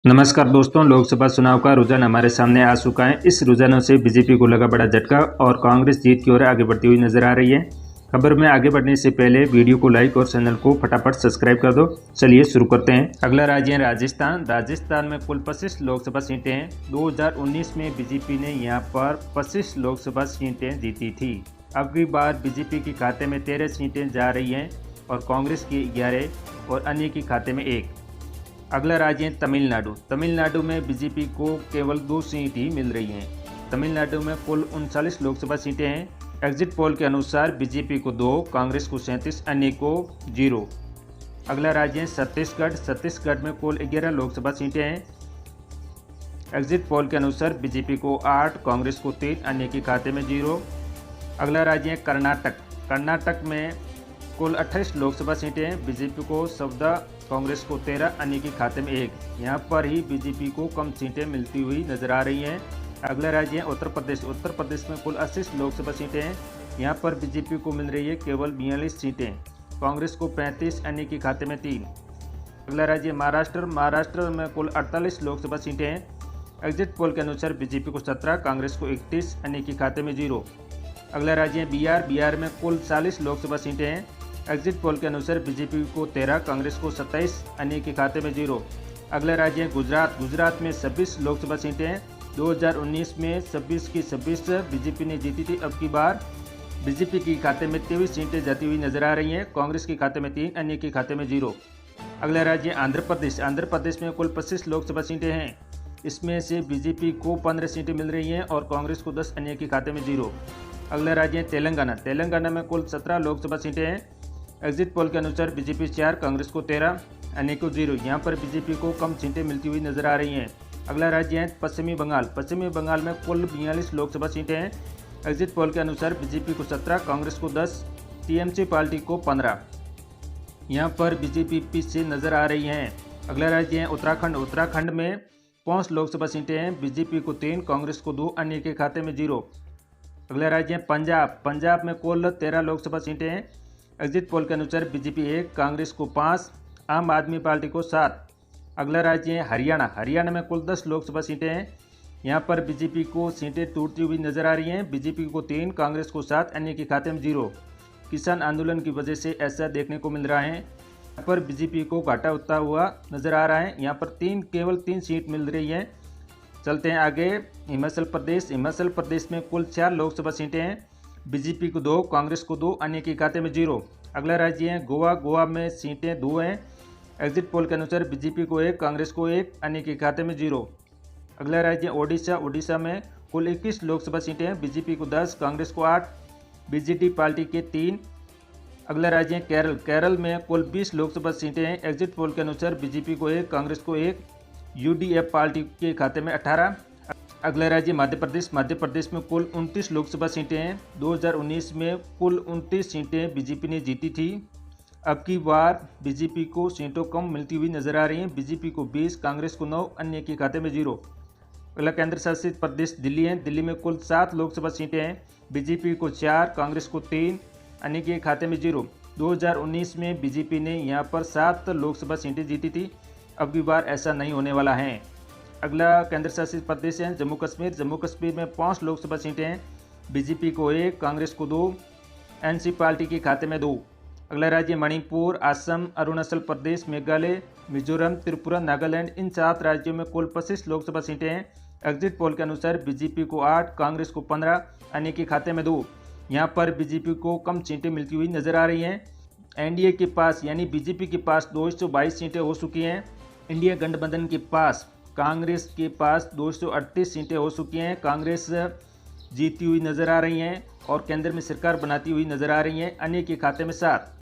नमस्कार दोस्तों, लोकसभा चुनाव का रुझान हमारे सामने आ चुका है। इस रुझानों से बीजेपी को लगा बड़ा झटका और कांग्रेस जीत की ओर आगे बढ़ती हुई नजर आ रही है। खबर में आगे बढ़ने से पहले वीडियो को लाइक और चैनल को फटाफट सब्सक्राइब कर दो। चलिए शुरू करते हैं। अगला राज्य है राजस्थान। राजस्थान में कुल 25 लोकसभा सीटें हैं। 2019 में बीजेपी ने यहाँ पर 25 लोकसभा सीटें जीती थी। अब की बार बीजेपी के खाते में 13 सीटें जा रही हैं और कांग्रेस की 11 और अन्य के खाते में 1। अगला राज्य है तमिलनाडु। तमिलनाडु में बीजेपी को केवल 2 सीट ही मिल रही हैं। तमिलनाडु में कुल 39 लोकसभा सीटें हैं। एग्जिट पोल के अनुसार बीजेपी को 2, कांग्रेस को 37, अन्य को 0। अगला राज्य है छत्तीसगढ़। छत्तीसगढ़ में कुल 11 लोकसभा सीटें हैं। एग्जिट पोल के अनुसार बीजेपी को 8, कांग्रेस को 3, अन्य के खाते में 0। अगला राज्य है कर्नाटक। कर्नाटक में कुल 28 लोकसभा सीटें हैं। बीजेपी को 14, कांग्रेस को 13, अन्य के खाते में 1। यहाँ पर ही बीजेपी को कम सीटें मिलती हुई नजर आ रही हैं। अगला राज्य है उत्तर प्रदेश। उत्तर प्रदेश में कुल 80 लोकसभा सीटें हैं। यहाँ पर बीजेपी को मिल रही है केवल 42 सीटें, कांग्रेस को 35, अन्य के खाते में 3। अगला राज्य महाराष्ट्र। महाराष्ट्र में कुल 48 लोकसभा सीटें हैं। एग्जिट पोल के अनुसार बीजेपी को 17, कांग्रेस को 31, अन्य के खाते में 0। अगला राज्य है बिहार। बिहार में कुल 40 लोकसभा सीटें हैं। एग्जिट पोल के अनुसार बीजेपी को 13, कांग्रेस को 27, अन्य के खाते में 0। अगला राज्य है गुजरात। गुजरात में 26 लोकसभा सीटें हैं। 2019 में 26 की 26 बीजेपी ने जीती थी। अब की बार बीजेपी के खाते में 23 सीटें जाती हुई नजर आ रही हैं। कांग्रेस के खाते में 3, अन्य के खाते में 0। अगला राज्य है आंध्र प्रदेश। आंध्र प्रदेश में कुल 25 लोकसभा सीटें हैं। इसमें से बीजेपी को 15 सीटें मिल रही हैं और कांग्रेस को 10, अन्य के खाते में 0। अगला राज्य है तेलंगाना। तेलंगाना में कुल 17 लोकसभा सीटें हैं। एग्जिट पोल के अनुसार बीजेपी 4, कांग्रेस को 13, अन्य को 0। यहाँ पर बीजेपी को कम सीटें मिलती हुई नजर आ रही हैं। अगला राज्य है पश्चिमी बंगाल। पश्चिमी बंगाल में कुल 42 लोकसभा सीटें हैं। एग्जिट पोल के अनुसार बीजेपी को 17, कांग्रेस को 10, टीएमसी पार्टी को 15। यहाँ पर बीजेपी पीछे नजर आ रही हैं। अगला राज्य है उत्तराखंड। उत्तराखंड में 5 लोकसभा सीटें हैं। बीजेपी को 3, कांग्रेस को 2, अन्य के खाते में 0। अगला राज्य है पंजाब। पंजाब में कुल 13 लोकसभा सीटें हैं। एग्जिट पोल के अनुसार बीजेपी 1, कांग्रेस को 5, आम आदमी पार्टी को 7। अगला राज्य है हरियाणा। हरियाणा में कुल 10 लोकसभा सीटें हैं। यहाँ पर बीजेपी को सीटें टूटती हुई नजर आ रही हैं। बीजेपी को 3, कांग्रेस को 7, अन्य के खाते में 0। किसान आंदोलन की वजह से ऐसा देखने को मिल रहा है। यहाँ पर बीजेपी को घाटा होता हुआ नजर आ रहा है। यहाँ पर केवल 3 सीट मिल रही है। चलते हैं आगे हिमाचल प्रदेश। हिमाचल प्रदेश में कुल 4 लोकसभा सीटें हैं। बीजेपी को 2, कांग्रेस को 2, अन्य के खाते में 0। अगला राज्य है गोवा। गोवा में सीटें 2 हैं। एग्जिट पोल के अनुसार बीजेपी को 1, कांग्रेस को 1, अन्य के खाते में 0। अगला राज्य है ओडिशा। ओडिशा में कुल 21 लोकसभा सीटें हैं। बीजेपी को 10, कांग्रेस को 8, बीजेडी पार्टी के 3। अगला राज्य है केरल। केरल में कुल 20 लोकसभा सीटें हैं। एग्जिट पोल के अनुसार बीजेपी को 1, कांग्रेस को 1, यूडीएफ पार्टी के खाते में 18। अगला राज्य मध्य प्रदेश। मध्य प्रदेश में कुल 29 लोकसभा सीटें हैं। 2019 में कुल 29 सीटें बीजेपी ने जीती थी। अब की बार बीजेपी को सीटों कम मिलती हुई नजर आ रही हैं। बीजेपी को 20, कांग्रेस को 9, अन्य के खाते में 0। अगला केंद्र शासित प्रदेश दिल्ली है। दिल्ली में कुल 7 लोकसभा सीटें हैं। बीजेपी को 4, कांग्रेस को 3, अन्य के खाते में 0। 2019 में बीजेपी ने यहाँ पर 7 लोकसभा सीटें जीती थी। अब की बार ऐसा नहीं होने वाला है। अगला केंद्र शासित प्रदेश है जम्मू कश्मीर। जम्मू कश्मीर में 5 लोकसभा सीटें हैं। बीजेपी को 1, कांग्रेस को 2, एनसी पार्टी के खाते में 2। अगला राज्य मणिपुर, असम, अरुणाचल प्रदेश, मेघालय, मिजोरम, त्रिपुरा, नागालैंड। इन 7 राज्यों में कुल 25 लोकसभा सीटें हैं। एग्जिट पोल के अनुसार बीजेपी को 8, कांग्रेस को 15, अन्य के खाते में 2। यहाँ पर बीजेपी को कम सीटें मिलती हुई नजर आ रही हैं। एनडीए के पास यानी बीजेपी के पास 222 सीटें हो चुकी हैं। इंडिया गठबंधन के पास कांग्रेस के पास 238 सीटें हो चुकी हैं। कांग्रेस जीती हुई नजर आ रही हैं और केंद्र में सरकार बनाती हुई नजर आ रही हैं। अन्य के खाते में 7।